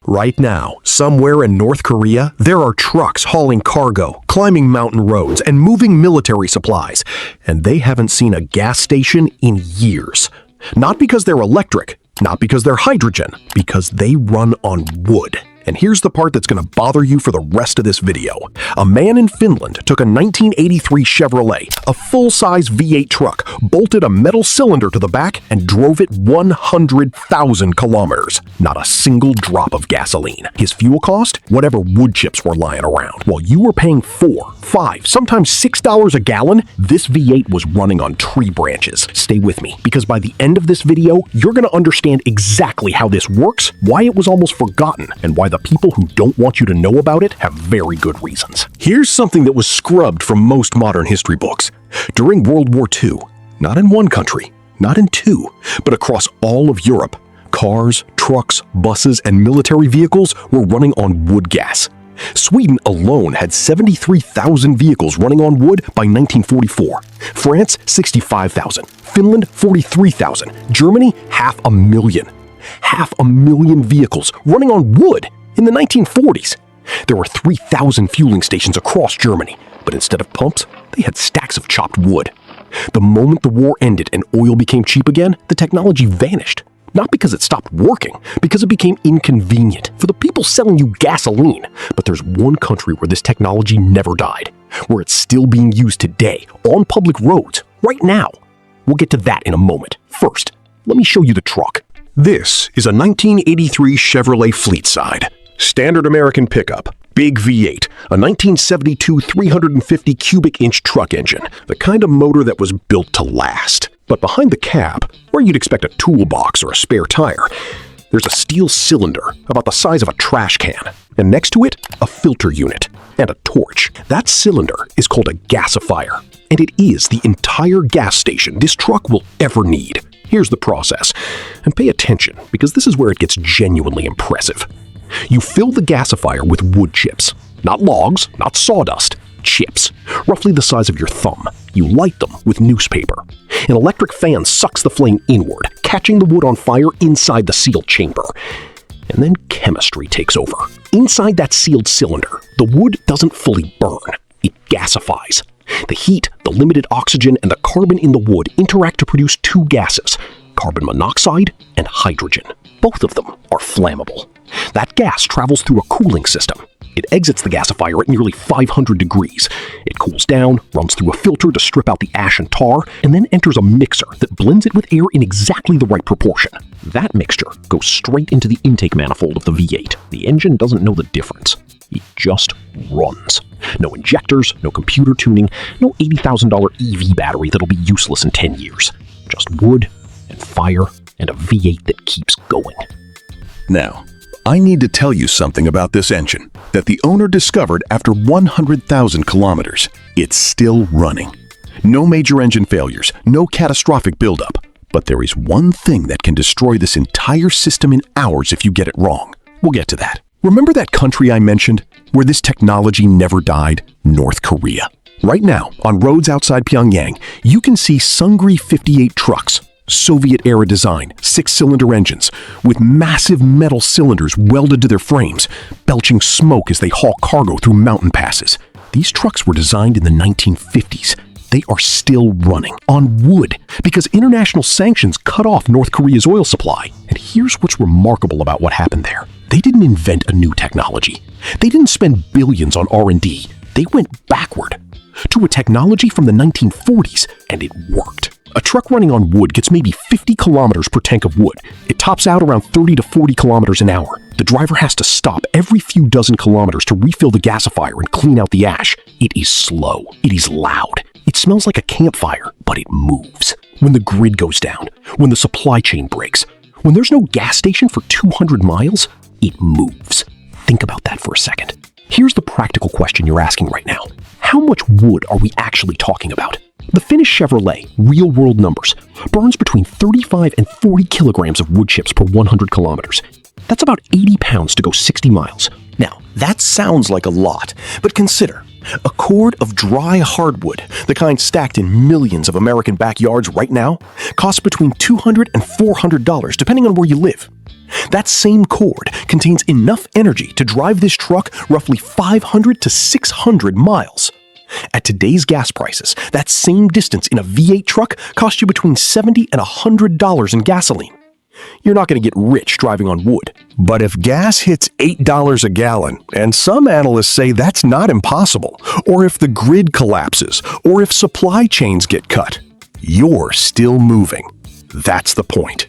Right now, somewhere in North Korea, there are trucks hauling cargo, climbing mountain roads, and moving military supplies. And they haven't seen a gas station in years. Not because they're electric, not because they're hydrogen, because they run on wood. And here's the part that's going to bother you for the rest of this video. A man in Finland took a 1983 Chevrolet, a full-size V8 truck, bolted a metal cylinder to the back, and drove it 100,000 kilometers. Not a single drop of gasoline. His fuel cost? Whatever wood chips were lying around. While you were paying $4, $5, sometimes $6 a gallon, this V8 was running on tree branches. Stay with me, because by the end of this video, you're going to understand exactly how this works, why it was almost forgotten, and why the people who don't want you to know about it have very good reasons. Here's something that was scrubbed from most modern history books. During World War II, not in one country, not in two, but across all of Europe, cars, trucks, buses, and military vehicles were running on wood gas. Sweden alone had 73,000 vehicles running on wood by 1944. France, 65,000. Finland, 43,000. Germany, 500,000. 500,000 vehicles running on wood in the 1940s. There were 3,000 fueling stations across Germany, but instead of pumps, they had stacks of chopped wood. The moment the war ended and oil became cheap again, the technology vanished. Not because it stopped working, because it became inconvenient for the people selling you gasoline. But there's one country where this technology never died, where it's still being used today on public roads, right now. We'll get to that in a moment. First, let me show you the truck. This is a 1983 Chevrolet Fleetside. Standard American pickup, big V8, a 1972 350 cubic inch truck engine, the kind of motor that was built to last. But behind the cab, where you'd expect a toolbox or a spare tire, there's a steel cylinder about the size of a trash can, and next to it, a filter unit and a torch. That cylinder is called a gasifier, and it is the entire gas station this truck will ever need. Here's the process, and pay attention because this is where it gets genuinely impressive. You fill the gasifier with wood chips, not logs, not sawdust, chips, roughly the size of your thumb. You light them with newspaper. An electric fan sucks the flame inward, catching the wood on fire inside the sealed chamber. And then chemistry takes over. Inside that sealed cylinder, the wood doesn't fully burn, it gasifies. The heat, the limited oxygen, and the carbon in the wood interact to produce two gases, carbon monoxide and hydrogen. Both of them are flammable. That gas travels through a cooling system. It exits the gasifier at nearly 500 degrees. It cools down, runs through a filter to strip out the ash and tar, and then enters a mixer that blends it with air in exactly the right proportion. That mixture goes straight into the intake manifold of the V8. The engine doesn't know the difference. It just runs. No injectors, no computer tuning, no $80,000 EV battery that'll be useless in 10 years. Just wood and fire and a V8 that keeps going. Now, I need to tell you something about this engine that the owner discovered after 100,000 kilometers. It's still running. No major engine failures, no catastrophic buildup. But there is one thing that can destroy this entire system in hours if you get it wrong. We'll get to that. Remember that country I mentioned where this technology never died? North Korea. Right now, on roads outside Pyongyang, you can see Sungri 58 trucks, Soviet-era design, 6-cylinder engines, with massive metal cylinders welded to their frames, belching smoke as they haul cargo through mountain passes. These trucks were designed in the 1950s. They are still running on wood because international sanctions cut off North Korea's oil supply. And here's what's remarkable about what happened there. They didn't invent a new technology. They didn't spend billions on R&D. They went backward to a technology from the 1940s, and it worked. A truck running on wood gets maybe 50 kilometers per tank of wood. It tops out around 30 to 40 kilometers an hour. The driver has to stop every few dozen kilometers to refill the gasifier and clean out the ash. It is slow. It is loud. It smells like a campfire, but it moves. When the grid goes down, when the supply chain breaks, when there's no gas station for 200 miles, it moves. Think about that for a second. Here's the practical question you're asking right now. How much wood are we actually talking about? The Finnish Chevrolet, real-world numbers, burns between 35 and 40 kilograms of wood chips per 100 kilometers. That's about 80 pounds to go 60 miles. Now, that sounds like a lot, but consider a cord of dry hardwood, the kind stacked in millions of American backyards right now, costs between $200 and $400 depending on where you live. That same cord contains enough energy to drive this truck roughly 500 to 600 miles. At today's gas prices, that same distance in a V8 truck costs you between $70 and $100 in gasoline. You're not going to get rich driving on wood. But if gas hits $8 a gallon, and some analysts say that's not impossible, or if the grid collapses, or if supply chains get cut, you're still moving. That's the point.